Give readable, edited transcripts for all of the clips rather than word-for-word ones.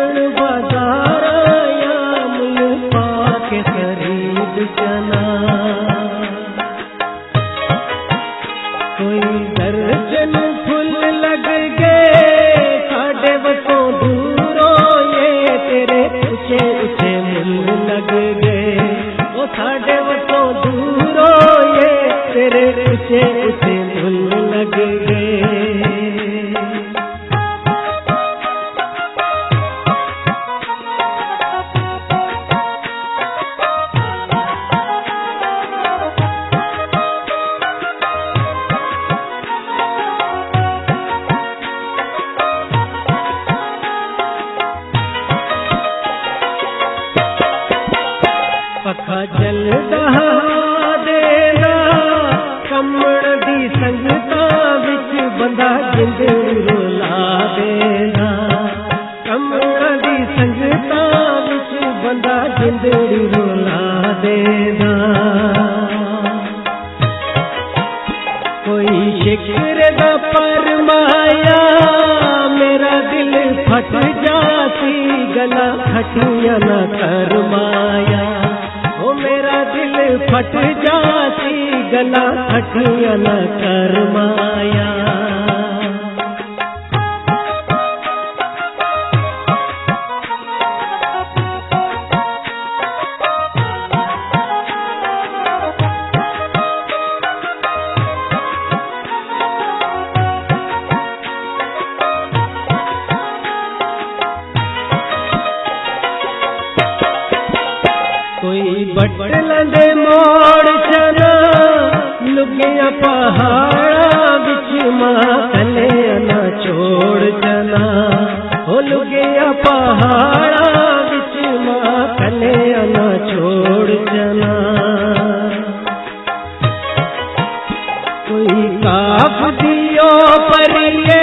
चुगण बाजार आया मुल पाके खरीद चना। कोई दर्जन फुल लग गए साढ़े वसों दूरों, ये तेरे ऊंचे ऊंचे मुल लग गए वो साढ़े वसों दूरों, ये तेरे ऊंचे ऊंचे मुल लग गए। पखा जलदा देना कमण दी संगता विच बंदा जिंदड़ी रोला देना। कमण दी संगता विच बंदा जिंदड़ी रोला देना। कोई शिकर दा फरमाया मेरा दिल फट जासी, गला खटिया न करमाया ओ मेरा दिल फट जासी, गला खटिया न करमाया। कोई बटलंदे मोड़ चना लुगिया पहाड़ा बिच मां कले न छोड़ चना। हो लुगिया पहाड़ा बिच मां कले न छोड़ चना। कोई काफ दियो परिए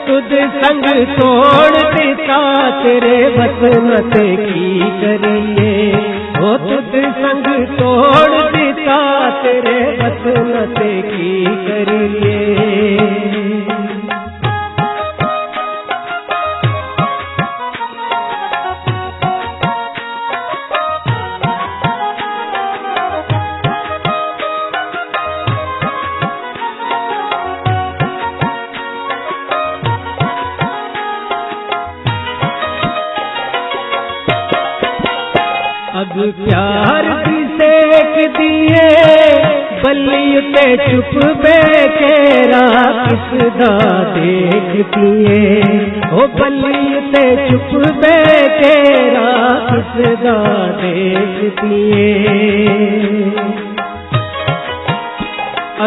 तुद संग तोड़ दिता, तेरे वतन ते की करिए ओ तुद संग तोड़ दिता, तेरे वतन ते की करिए। अग प्यार की सेक दिए बल्ली उते चुप बेकेरा किसदा देख पिए। ओ बल्ली उते चुप बेकेरा किसदा देख पिए।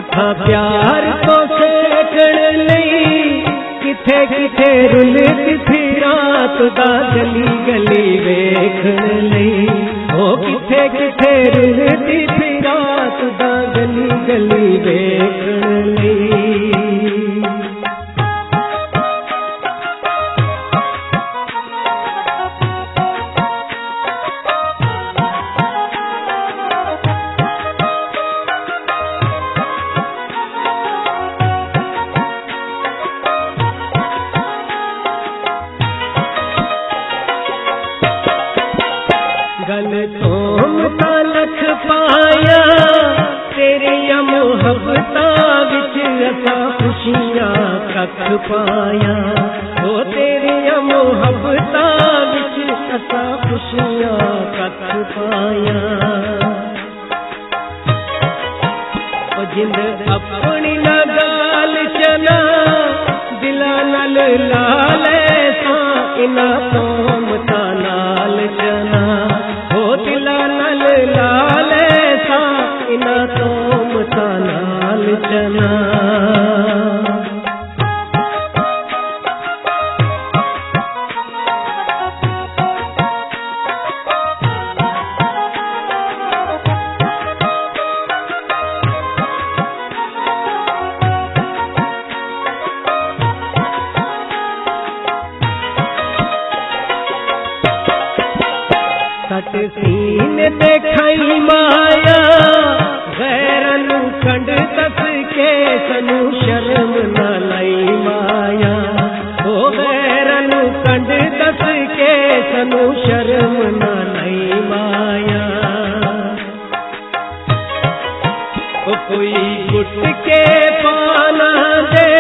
अखा प्यार को सेकण लई किथे किथे रुलदी फिरा, तुदा गली गली वेखण लई ओ किथे किथे रुलदी फिरा, तुदा गली गली वेखण लई। गल तोम लख पाया तेरिया मोहब्बता विच असा खुशियां कख पाया। ओ तेरिया मोहब्बता विच असा खुशियां कख पाया। ओ जिंद अपनी ना गाल चना दिला नाल लाले सा, इना तोम नाल चना लाले सा, इना तोम नाल चना। सट सीने ते खाई माया गैरनु कंड तस के सनु शर्म न लाई माया। ओ गैरनु कंड दस के सनू शर्म ना नहीं माया। ओ कोई गुट के पाना दे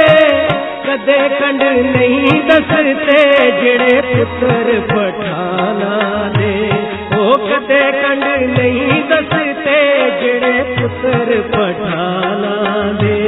कदे कंड नहीं दसते जेड़े पुत्र पठाना दे। ओ कदे कंड नहीं दसते जेड़े पुत्र पठाना दे।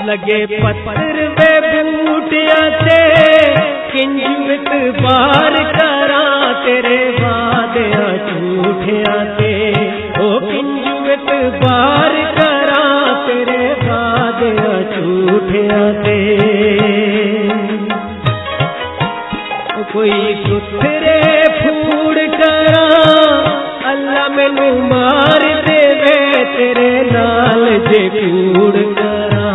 लगे पत्थर वे बूटिया से किंजुत बार करा तेरे वादिया झूठिया ते। ओ किंजुत बार करा तेरे वादिया झूठिया ते। कोई सुथरे फूड़ करा अल्लाह मैनू मार देवे तेरे नाल जे कूड़ करा।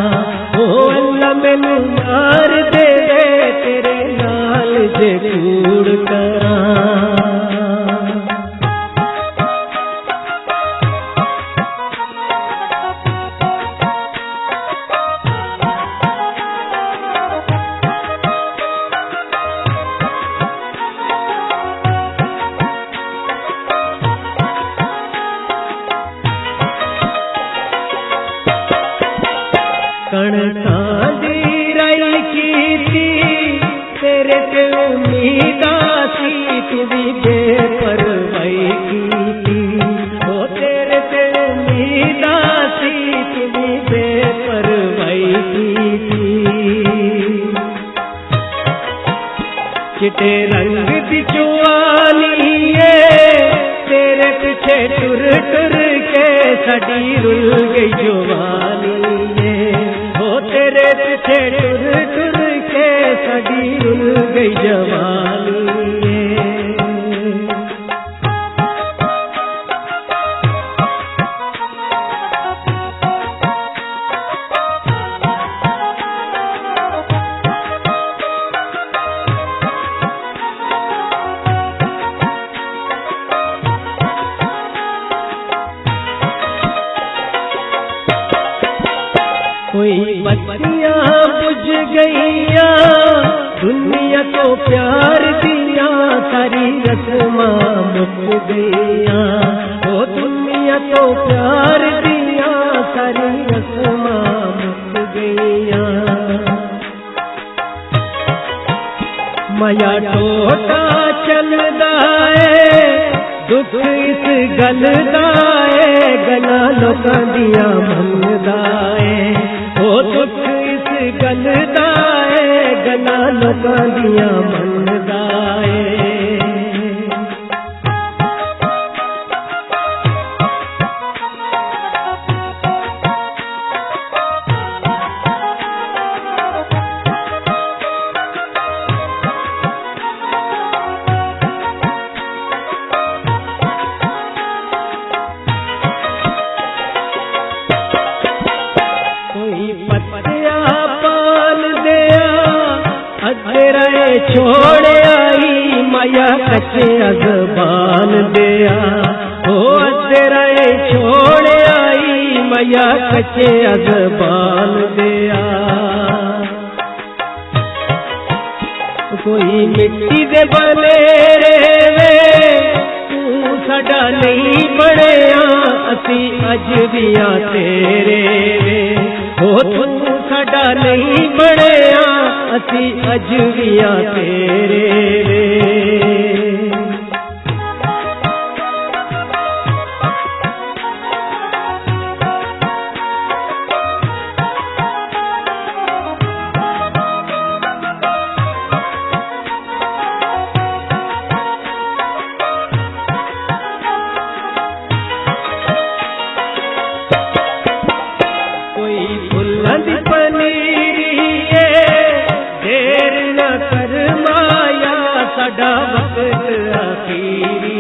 अल्लाह मैनू मार देवे तेरे नाल जे कूड़ करा। कणकां राई कीती तेरे ते उम्मीदा सी तू भी बेपरवाही कीती। ओ तेरे ते उम्मीदा सी तू भी बेपरवाही कीती। चिट्टे रंग दी जवानी तेरे पीछे टुर टुर के साडी रुल गई जवानी। तेरे पीछे टुर टुर के साडी रुल गई जवानी। कोई बत्तियां बुझ गईया दुनिया को प्यार दिया सारी रस्मां मुक गईया। ओ दुनिया को प्यार दिया सारी रस्मां मुक गईया। माया टोटा चलदा है दुख इस गल दा है गला लोकां दिया मनदा है। ओ दुख इस गल दा है गला लोकां दिया मनदा है। छोड़ आई माया कच्चे अज़बान दिया। ओ तेरा छोड़ आई माया कच्चे अज़बान दिया। कोई मिट्टी दे बने वे तू साडा नहीं बनिया असी अज भी तेरे वे। ओ तू साडा नहीं बनिया असी अज भी तेरे वे। साडा वक्त आखिरी